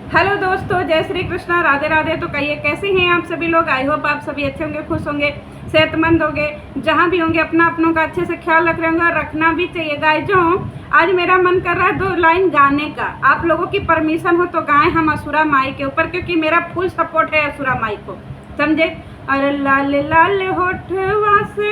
Hello दोस्तों, जय श्री कृष्णा, राधे राधे। तो कहिए कैसे हैं आप सभी लोग। आई होप आप सभी अच्छे होंगे, खुश होंगे, सेहतमंद होंगे। जहाँ भी होंगे अपना अपनों का अच्छे से ख्याल रख रहे होंगे और रखना भी चाहिए। गाइजों, आज मेरा मन कर रहा है 2 लाइन गाने का। आप लोगों की परमिशन हो तो गाएं हम असुरा माई के ऊपर, क्योंकि मेरा फुल सपोर्ट है असुरा माई को, समझे। अरे लाल लाल होठवा से,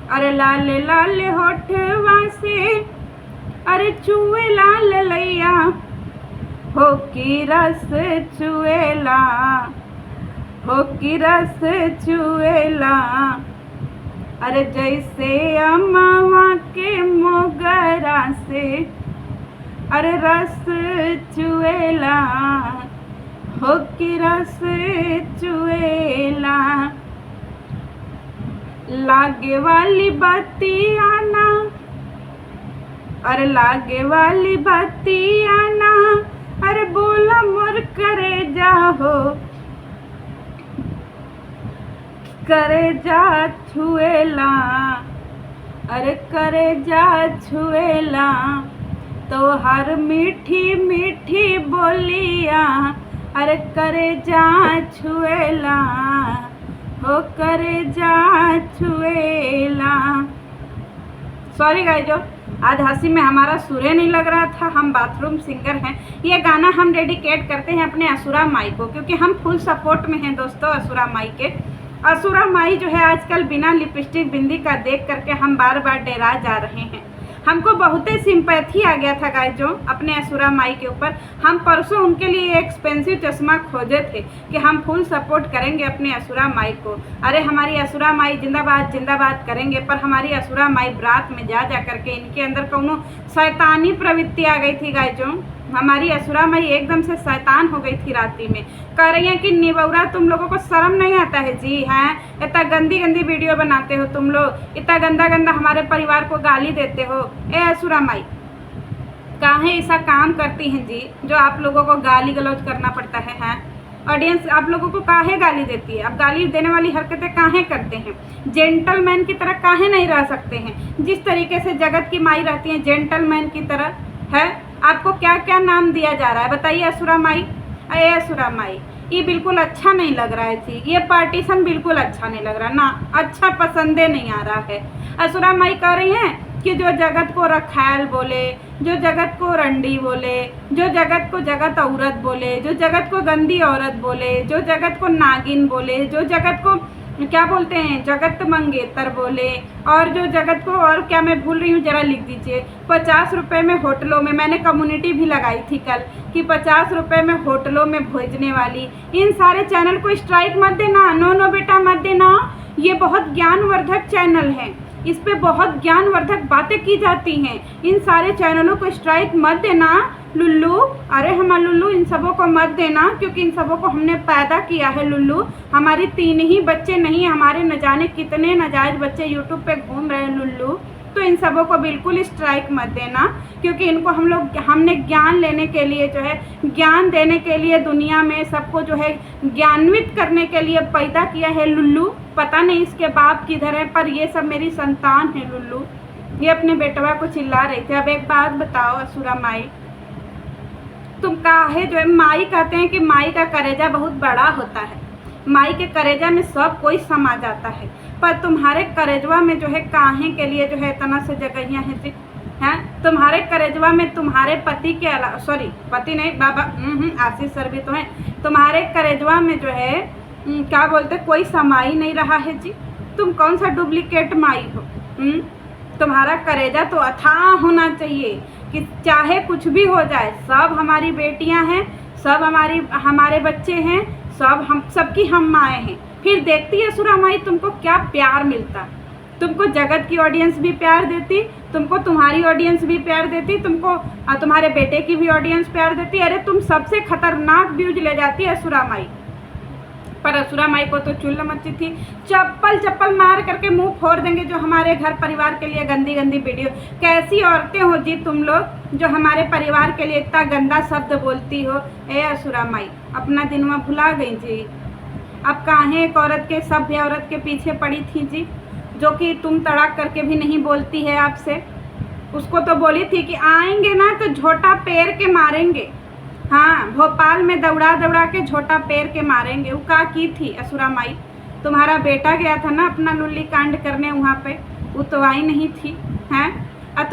अरे लाल लाल होठवा से, अरे चुए लाल लैया हो की रस चुएला, हो की रस चुएला। अरे जैसे अमवा के मोगरा से, अरे रस चुएला, हो की रस चुएला। लागे वाली बत्तियाँ ना, अरे लागे वाली बत्तियाँ ना, अरे बोला मोर करे जाहो, करे जा छुएला, अरे करे जा छुएला। तो हर मीठी मीठी बोलिया, अरे करे जा छुएला, हो करे जा छुएला। सॉरी गाइजो, आज हंसी में हमारा सुरे नहीं लग रहा था। हम बाथरूम सिंगर हैं। ये गाना हम डेडिकेट करते हैं अपने असुरा माई को, क्योंकि हम फुल सपोर्ट में हैं दोस्तों असुरा माई के। असुरा माई जो है आजकल बिना लिपस्टिक बिंदी का देख करके हम बार बार डेरा जा रहे हैं। हमको बहुत ही सिंपैथी आ गया था गाइजों अपने असुरा माई के ऊपर। हम परसों उनके लिए एक्सपेंसिव चश्मा खोजे थे कि हम फुल सपोर्ट करेंगे अपने असुरा माई को। अरे हमारी असुरा माई जिंदाबाद जिंदाबाद करेंगे, पर हमारी असुरा माई बरात में जा करके इनके अंदर कौनो शैतानी प्रवृत्ति आ गई थी गाइजों। हमारी असुरा माई एकदम से शैतान हो गई थी रात्रि में। कह रही हैं कि निबौरा तुम लोगों को शर्म नहीं आता है जी, हैं इतना गंदी गंदी वीडियो बनाते हो तुम लोग, इतना गंदा गंदा हमारे परिवार को गाली देते हो। ए असुरा माई, काहे ऐसा काम करती हैं जी जो आप लोगों को गाली गलौज करना पड़ता है। हैं ऑडियंस आप लोगों को काहे गाली देती है, आप गाली देने वाली हरकतें काहे करते हैं, जेंटलमैन की तरह काहे नहीं रह सकते हैं। जिस तरीके से जगत की माई रहती हैं जेंटलमैन की तरह है। आपको क्या क्या नाम दिया जा रहा है बताइए असुरा माई। अरे असुरा माई, ये बिल्कुल अच्छा नहीं लग रहा है जी, ये पार्टीशन बिल्कुल अच्छा नहीं लग रहा ना, अच्छा पसंदे नहीं आ रहा है। असुरा माई कह रही हैं कि जो जगत को रखैल बोले, जो जगत को रंडी बोले, जो जगत को जगत औरत बोले, जो जगत को गंदी औरत बोले, जो जगत को नागिन बोले, जो जगत को क्या बोलते हैं जगत मंगेतर बोले, और जो जगत को और क्या मैं भूल रही हूँ जरा लिख दीजिए। 50 रुपये में होटलों में, मैंने कम्युनिटी भी लगाई थी कल कि 50 रुपये में होटलों में भेजने वाली। इन सारे चैनल को स्ट्राइक मत देना, नो नो बेटा मत देना। ये बहुत ज्ञानवर्धक चैनल हैं, इस पे बहुत ज्ञानवर्धक बातें की जाती हैं। इन सारे चैनलों को स्ट्राइक मत देना लुल्लू। अरे हमारे लुल्लू, इन सबों को मत देना, क्योंकि इन सबों को हमने पैदा किया है लुल्लू। हमारी 3 ही बच्चे नहीं, हमारे न जाने कितने नाजायज बच्चे यूट्यूब पे घूम रहे हैं लुल्लू। तो इन सबों को बिल्कुल स्ट्राइक मत देना, क्योंकि इनको हमने ज्ञान लेने के लिए जो है, ज्ञान देने के लिए, दुनिया में सबको जो है ज्ञान्वित करने के लिए पैदा किया है लुल्लू। पता नहीं इसके बाप किधर है, पर ये सब मेरी संतान है लुल्लू। ये अपने बेटवा को चिल्ला रहे थे। अब एक बात बताओ असुरा माई, तुम काहे जो है, माई कहते हैं कि माई का करेजा बहुत बड़ा होता है, माई के करेजा में सब कोई समा जाता है, पर तुम्हारे करेजवा में जो है काहे के लिए जो है इतना से जगहियाँ हैं जी। हैं तुम्हारे करेजवा में तुम्हारे पति के अलावा, सॉरी पति नहीं बाबा, आशीष सर भी तो हैं, तुम्हारे करेजवा में जो है क्या बोलते कोई समाई नहीं रहा है जी। तुम कौन सा डुप्लीकेट माई हो। तुम्हारा करेजा तो अथाह होना चाहिए कि चाहे कुछ भी हो जाए, सब हमारी बेटियां हैं, सब हमारे बच्चे हैं, सब हम सबकी हम माएँ हैं। फिर देखती है असुरा माई तुमको क्या प्यार मिलता। तुमको जगत की ऑडियंस भी प्यार देती, तुमको तुम्हारी ऑडियंस भी प्यार देती, तुमको तुम्हारे बेटे की भी ऑडियंस प्यार देती। अरे तुम सबसे खतरनाक व्यूज ले जाती है असुरा माई। पर असुरा माई को तो चुल्ल मची थी, चप्पल मार करके मुंह फोड़ देंगे जो हमारे घर परिवार के लिए गंदी गंदी वीडियो। कैसी औरतें हो जी तुम लोग जो हमारे परिवार के लिए इतना गंदा शब्द बोलती हो। ए असुरा माई, अपना दिनवा भुला गई जी। अब काहे एक औरत के, सभ्य औरत के पीछे पड़ी थी जी, जो कि तुम तड़ाक करके भी नहीं बोलती है आपसे। उसको तो बोली थी कि आएंगे ना तो झोटा पैर के मारेंगे। हाँ, भोपाल में दौड़ा दौड़ा के झोटा पैर के मारेंगे। वो का की थी असुरा माई? तुम्हारा बेटा गया था ना अपना लुल्ली कांड करने वहाँ पे, वो तो आई नहीं थी हैं? और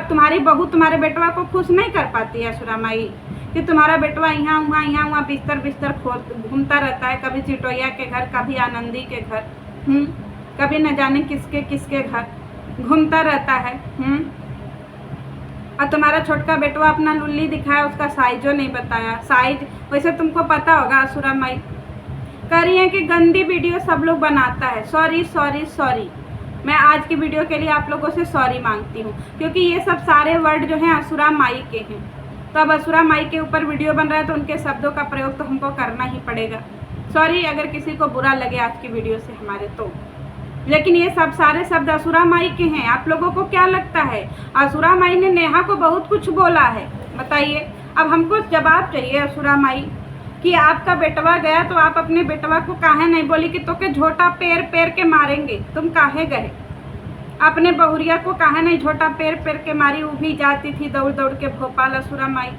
तुम्हारी बहू तुम्हारे बेटवा को खुश नहीं कर पाती है असुरा माई कि तुम्हारा बेटवा यहाँ वहाँ बिस्तर बिस्तर घूमता रहता है, कभी चिटोया के घर, कभी आनंदी के घर, कभी न जाने किसके किसके घर घूमता रहता है। और तुम्हारा छोटका बेटवा अपना लुल्ली दिखाया, उसका साइजो नहीं बताया। साइज वैसे तुमको पता होगा असुरा माई। कह रही है कि गंदी वीडियो सब लोग बनाता है। सॉरी सॉरी सॉरी, मैं आज की वीडियो के लिए आप लोगों से सॉरी मांगती हूँ, क्योंकि ये सब सारे वर्ड जो हैं असुरा माई के हैं। तो अब असुरा माई के ऊपर वीडियो बन रहा है तो उनके शब्दों का प्रयोग तो हमको करना ही पड़ेगा। सॉरी अगर किसी को बुरा लगे आज की वीडियो से हमारे तो, लेकिन ये सब सारे शब्द असुरा माई के हैं। आप लोगों को क्या लगता है असुरा माई ने नेहा को बहुत कुछ बोला है? बताइए। अब हमको जवाब चाहिए असुरा माई कि आपका बेटवा गया तो आप अपने बेटवा को काहे नहीं बोली कि तो के झोटा पैर पैर के मारेंगे? तुम काहे गए? अपने बहुरिया को काहे नहीं झोटा पैर पैर के मारी? वो भी जाती थी दौड़ दौड़ के भोपाल असुरा माई।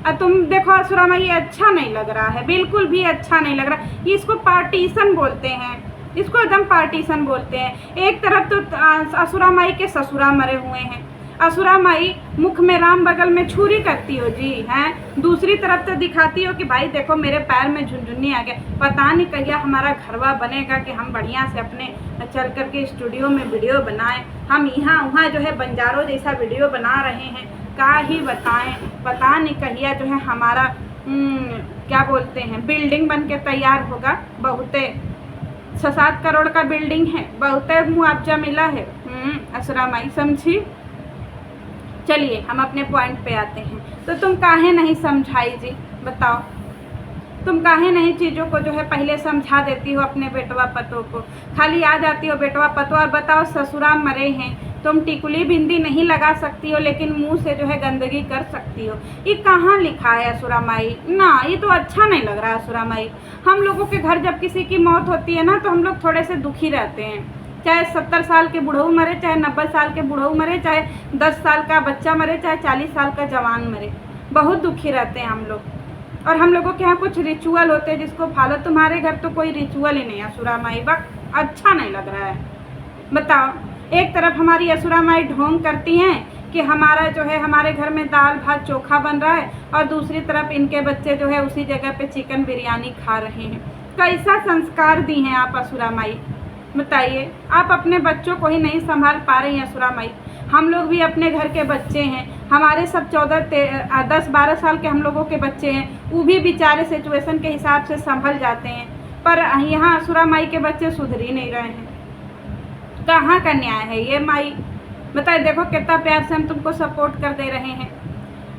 और तुम देखो असुरा माई, ये अच्छा नहीं लग रहा है, बिल्कुल भी अच्छा नहीं लग रहा। ये इसको पार्टीशन बोलते हैं, इसको एकदम पार्टीशन बोलते हैं। एक तरफ तो असुरा माई के ससुरा मरे हुए हैं, असुरा माई मुख में राम बगल में छुरी करती हो जी हैं। दूसरी तरफ तो दिखाती हो कि भाई देखो मेरे पैर में झुनझुनी आ गया। पता नहीं कहिया हमारा घरवा बनेगा कि हम बढ़िया से अपने चल कर के स्टूडियो में वीडियो बनाएं। हम यहाँ वहाँ जो है बंजारों जैसा वीडियो बना रहे हैं, का ही बताएं। पता नहीं कहिया जो है हमारा क्या बोलते हैं बिल्डिंग बन के तैयार होगा। बहुते 6-7 करोड़ का बिल्डिंग है, बहुते मुआवजा मिला है। असुरा माई समझी। चलिए हम अपने पॉइंट पे आते हैं। तो तुम काहे नहीं समझाई जी? बताओ, तुम काहे नहीं चीज़ों को जो है पहले समझा देती हो अपने बेटवा पतों को? खाली आ जाती हो बेटवा पतो और बताओ ससुरा मरे हैं, तुम टिकुली बिंदी नहीं लगा सकती हो लेकिन मुंह से जो है गंदगी कर सकती हो। ये कहाँ लिखा है असुरा माई? ना, ये तो अच्छा नहीं लग रहा है असुरा माई। हम लोगों के घर जब किसी की मौत होती है ना तो हम लोग थोड़े से दुखी रहते हैं। चाहे 70 साल के बुढ़ऊ मरे, चाहे 90 साल के बुढ़ऊ मरे, चाहे 10 साल का बच्चा मरे, चाहे 40 साल का जवान मरे, बहुत दुखी रहते हैं हम लोग। और हम लोगों के यहाँ कुछ रिचुअल होते हैं जिसको फॉलो। तुम्हारे घर तो कोई रिचुअल ही नहीं है असुरा माई। वक्त अच्छा नहीं लग रहा है। बताओ, एक तरफ हमारी असुरा माई ढोंग करती हैं कि हमारा जो है हमारे घर में दाल भात चोखा बन रहा है, और दूसरी तरफ इनके बच्चे जो है उसी जगह पे चिकन बिरयानी खा रहे हैं। कैसा संस्कार दी हैं आप असुरा माई? बताइए। आप अपने बच्चों को ही नहीं संभाल पा रही हैं असुरा माई। हम लोग भी अपने घर के बच्चे हैं, हमारे सब 10-12 साल के हम लोगों के बच्चे हैं, वो भी बेचारे सिचुएशन के हिसाब से संभल जाते हैं। पर यहाँ असुरा माई के बच्चे सुधर ही नहीं रहे हैं। कहाँ का न्याय है ये माई? बताइए। देखो कितना प्यार से हम तुमको सपोर्ट कर दे रहे हैं।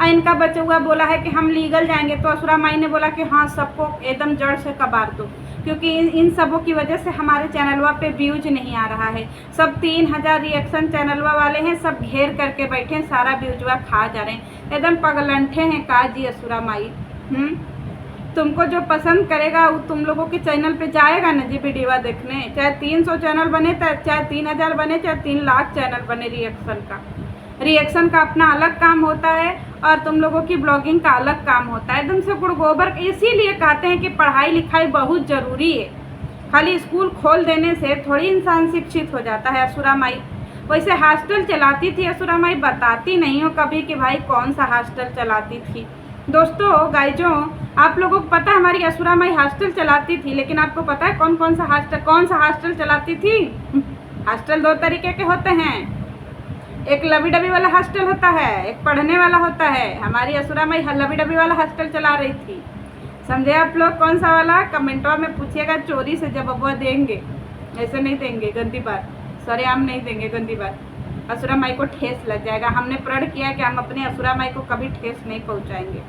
इनका बच्चा हुआ बोला है कि हम लीगल जाएंगे, तो असुरा माई ने बोला कि हाँ सबको एकदम जड़ से कबार दो, क्योंकि इन सबों की वजह से हमारे चैनलवा पे व्यूज नहीं आ रहा है। सब 3000 रिएक्शन चैनलवा वाले हैं, सब घेर करके बैठे हैं, सारा व्यूजवा खा जा रहे हैं। एकदम पगलंठे हैं का जी असुरा माई। तुमको जो पसंद करेगा वो तुम लोगों के चैनल पे जाएगा ना जी वीडियो देखने। चाहे 300 चैनल बने, चाहे 3000 बने, चाहे 3 लाख चैनल बने। रिएक्शन का अपना अलग काम होता है और तुम लोगों की ब्लॉगिंग का अलग काम होता है। एकदम से गुड़ गोबर। इसीलिए कहते हैं कि पढ़ाई लिखाई बहुत ज़रूरी है। खाली स्कूल खोल देने से थोड़ी इंसान शिक्षित हो जाता है असुरा माई। वैसे हॉस्टल चलाती थी असुरा माई, बताती नहीं हो कभी कि भाई कौन सा हॉस्टल चलाती थी। दोस्तों गाइजों, आप लोगों को पता है हमारी असुरा माई हॉस्टल चलाती थी, लेकिन आपको पता है कौन सा हॉस्टल चलाती थी? हॉस्टल 2 तरीके के होते हैं। एक लवी डबी वाला हॉस्टल होता है, एक पढ़ने वाला होता है। हमारी असुरा माई लवी डबी वाला हॉस्टल चला रही थी। समझे आप लोग कौन सा वाला? कमेंटवा में पूछिएगा, चोरी से जवाब देंगे। ऐसे नहीं देंगे, गंदी बात। सरेआम नहीं देंगे, गंदी बात। असुरा माई को ठेस लग जाएगा। हमने प्रण किया कि हम अपने असुरा माई को कभी ठेस नहीं पहुंचाएंगे।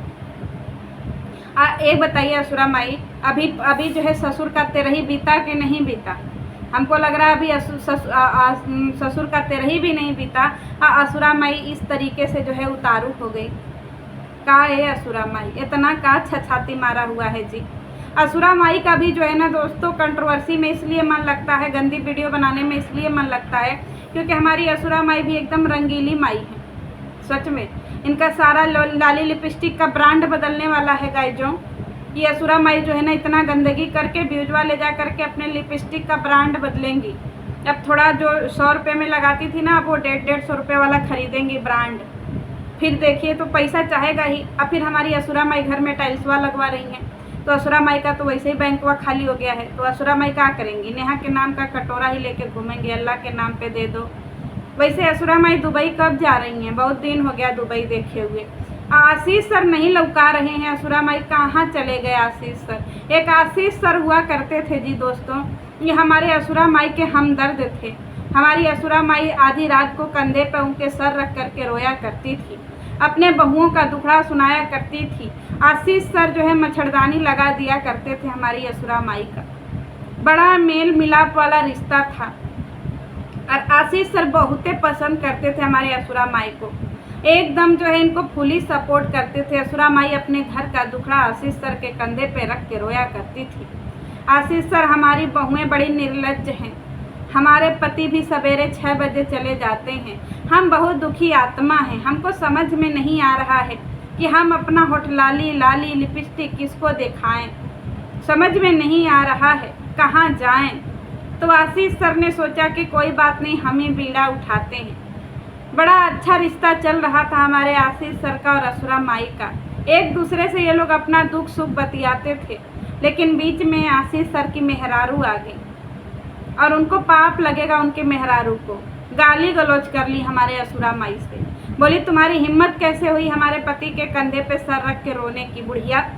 एक बताइए असुरा माई, अभी जो है ससुर का तेरही बीता कि नहीं बीता? हमको लग रहा है अभी ससुर का तेरही भी नहीं बीता। असुरा माई इस तरीके से जो है उतारू हो गई। का है असुरा माई? इतना का छछाती मारा हुआ है जी। असुरा माई का भी जो है ना दोस्तों कंट्रोवर्सी में इसलिए मन लगता है, गंदी वीडियो बनाने में इसलिए मन लगता है क्योंकि हमारी असुरा माई भी एकदम रंगीली माई है। सच में इनका सारा लाली लिपस्टिक का ब्रांड बदलने वाला है गाइजों। ये असुरा माई जो है ना इतना गंदगी करके व्यूजवा ले जा करके अपने लिपस्टिक का ब्रांड बदलेंगी। अब थोड़ा जो 100 रुपये में लगाती थी ना, अब वो 150-150 रुपये वाला खरीदेंगी ब्रांड। फिर देखिए तो पैसा चाहेगा ही। अब फिर हमारी असुरा माई घर में टाइल्सवा लगवा रही हैं, तो असुरा माई का तो वैसे ही बैंकवा खाली हो गया है, तो असुरा माई क्या करेंगी? नेहा के नाम का कटोरा ही लेके घूमेंगे, अल्लाह के नाम पे दे दो। वैसे असुरा माई दुबई कब जा रही हैं? बहुत दिन हो गया दुबई देखे हुए। आशीष सर नहीं लौका रहे हैं, असुरा माई कहाँ चले गए आशीष सर? एक आशीष सर हुआ करते थे जी दोस्तों, ये हमारे असुरा माई के हमदर्द थे। हमारी असुरा माई आधी रात को कंधे पर उनके सर रख करके रोया करती थी, अपने बहुओं का दुखड़ा सुनाया करती थी। आशीष सर जो है मच्छरदानी लगा दिया करते थे हमारी असुरा माई का। बड़ा मेल मिलाप वाला रिश्ता था और आशीष सर बहुते पसंद करते थे हमारे असुरा माई को। एकदम जो है इनको फुली सपोर्ट करते थे। असुरा माई अपने घर का दुखड़ा आशीष सर के कंधे पे रख के रोया करती थी। आशीष सर हमारी बहुएं बड़ी निर्लज्ज हैं, हमारे पति भी सवेरे 6 बजे चले जाते हैं। हम बहुत दुखी आत्मा हैं, हमको समझ में नहीं आ रहा है कि हम अपना होठ लाली लिपस्टिक किसको दिखाएं, समझ में नहीं आ रहा है कहाँ जाएं। तो आशीष सर ने सोचा कि कोई बात नहीं, हम ही बीड़ा उठाते हैं। बड़ा अच्छा रिश्ता चल रहा था हमारे आशीष सर का और असुरा माई का। एक दूसरे से ये लोग अपना दुख सुख बतियाते थे, लेकिन बीच में आशीष सर की मेहरारू आ गई और उनको पाप लगेगा उनके मेहरारू को। गाली गलौज कर ली हमारे असुरा माई से, बोली तुम्हारी हिम्मत कैसे हुई हमारे पति के कंधे पे सर रख के रोने की बुढ़िया।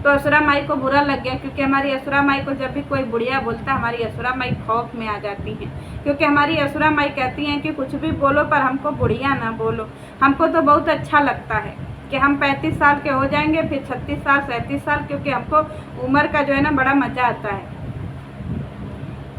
तो असुरा माई को बुरा लग गया, क्योंकि हमारी असुरा माई को जब भी कोई बुढ़िया बोलता हमारी असुरा माई खौफ में आ जाती हैं, क्योंकि हमारी असुरा माई कहती हैं कि कुछ भी बोलो पर हमको बुढ़िया ना बोलो। हमको तो बहुत अच्छा लगता है कि हम 35 साल के हो जाएंगे, फिर 36 साल 37 साल, क्योंकि हमको उम्र का जो है ना बड़ा मज़ा आता है।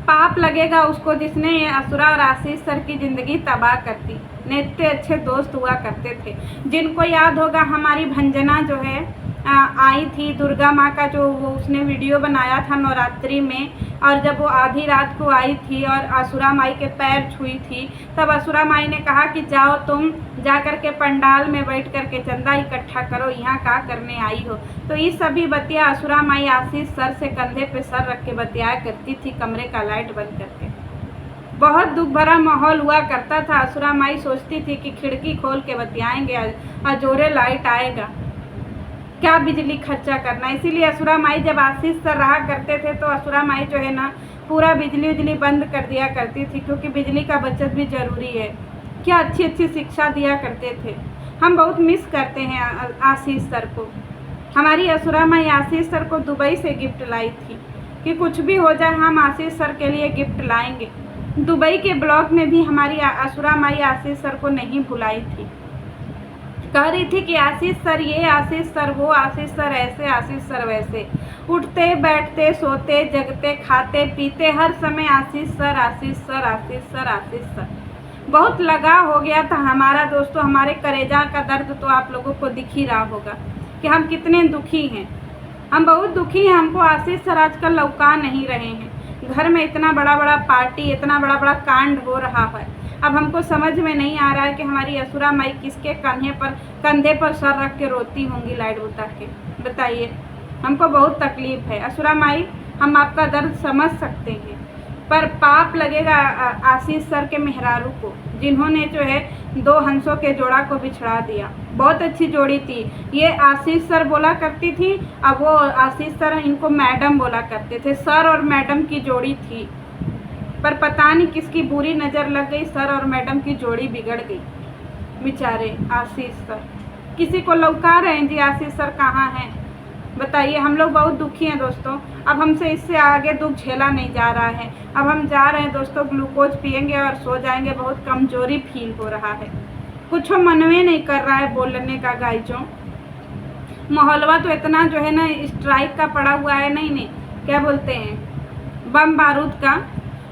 पाप लगेगा उसको जिसने ये असुरा और आशीष सर की ज़िंदगी तबाह कर दी। इतने अच्छे दोस्त हुआ करते थे। जिनको याद होगा हमारी भंजना जो है आई थी, दुर्गा माँ का जो वो उसने वीडियो बनाया था नवरात्रि में, और जब वो आधी रात को आई थी और असुरा माई के पैर छुई थी, तब असुरा माई ने कहा कि जाओ तुम जा कर के पंडाल में बैठ कर के चंदा इकट्ठा करो, यहाँ क्या करने आई हो। तो ये सभी बतिया असुरा माई आशीष सर से कंधे पे सर रख के बतियाया करती थी, कमरे का लाइट बंद करके। बहुत दुख भरा माहौल हुआ करता था। असुरा माई सोचती थी कि खिड़की खोल के बतियाएंगे और जोरे लाइट आएगा, क्या बिजली खर्चा करना। इसीलिए असुरा माई जब आशीष सर रहा करते थे तो असुरा माई जो है ना पूरा बिजली बंद कर दिया करती थी, क्योंकि बिजली का बचत भी ज़रूरी है। क्या अच्छी अच्छी शिक्षा दिया करते थे। हम बहुत मिस करते हैं आशीष सर को। हमारी असुरा माई आशीष सर को दुबई से गिफ्ट लाई थी कि कुछ भी हो जाए हम आशीष सर के लिए गिफ्ट लाएंगे। दुबई के ब्लॉग में भी हमारी असुरा माई आशीष सर को नहीं भुलाई थी, कह रही थी कि आशीष सर ये, आशीष सर वो, आशीष सर ऐसे, आशीष सर वैसे। उठते बैठते सोते जगते खाते पीते हर समय आशीष सर आशीष सर आशीष सर आशीष सर। बहुत लगाव हो गया था हमारा दोस्तों। हमारे कलेजा का दर्द तो आप लोगों को दिख ही रहा होगा कि हम कितने दुखी हैं। हम बहुत दुखी हैं। हमको आशीष सर आजकल लौका नहीं रहे हैं। घर में इतना बड़ा बड़ा पार्टी, इतना बड़ा बड़ा कांड हो रहा है। अब हमको समझ में नहीं आ रहा है कि हमारी असुरा माई किसके कंधे पर सर रख के रोती होंगी लाइट बुता के। बताइए, हमको बहुत तकलीफ़ है। असुरा माई, हम आपका दर्द समझ सकते हैं, पर पाप लगेगा आशीष सर के मेहरारू को, जिन्होंने जो है 2 हंसों के जोड़ा को बिछड़ा दिया। बहुत अच्छी जोड़ी थी। ये आशीष सर बोला करती थी, अब वो आशीष सर इनको मैडम बोला करते थे। सर और मैडम की जोड़ी थी, पर पता नहीं किसकी बुरी नज़र लग गई, सर और मैडम की जोड़ी बिगड़ गई। बेचारे आशीष सर किसी को लौका रहे हैं जी। आशीष सर कहाँ हैं बताइए। हम लोग बहुत दुखी हैं दोस्तों। अब हमसे इससे आगे दुख झेला नहीं जा रहा है। अब हम जा रहे हैं दोस्तों, ग्लूकोज पिएंगे और सो जाएंगे। बहुत कमज़ोरी फील हो रहा है, कुछ मनवे नहीं कर रहा है बोलने का। गाइजों, माहौलवा तो इतना जो है ना स्ट्राइक का पड़ा हुआ है, नहीं क्या बोलते हैं, बम बारूद का,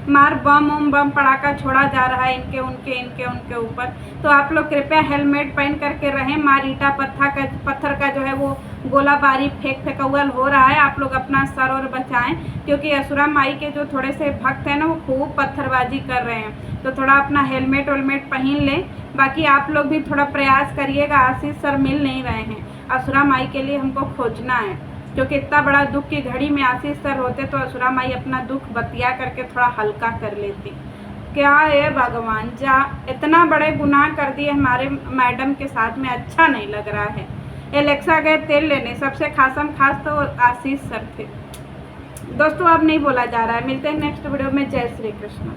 मार बम पड़ाका छोड़ा जा रहा है इनके उनके ऊपर। तो आप लोग कृपया हेलमेट पहन करके रहें। मार ईटा पत्थर का जो है वो गोलाबारी फेंकौल हो रहा है। आप लोग अपना सर और बचाएं, क्योंकि असुरा माई के जो थोड़े से भक्त हैं ना वो खूब पत्थरबाजी कर रहे हैं। तो थोड़ा अपना हेलमेट वेलमेट पहन लें। बाकी आप लोग भी थोड़ा प्रयास करिएगा। आशीष सर मिल नहीं रहे हैं, असुरा माई के लिए हमको खोजना है, क्योंकि इतना बड़ा दुख की घड़ी में आशीष सर होते तो असुरा माई अपना दुख बतिया करके थोड़ा हल्का कर लेती। क्या है भगवान, जा इतना बड़े गुनाह कर दिए हमारे मैडम के साथ में, अच्छा नहीं लग रहा है। एलेक्सा गए तेल लेने, सबसे खासम खास तो आशीष सर थे। दोस्तों अब नहीं बोला जा रहा है। मिलते हैं नेक्स्ट वीडियो में। जय श्री कृष्ण।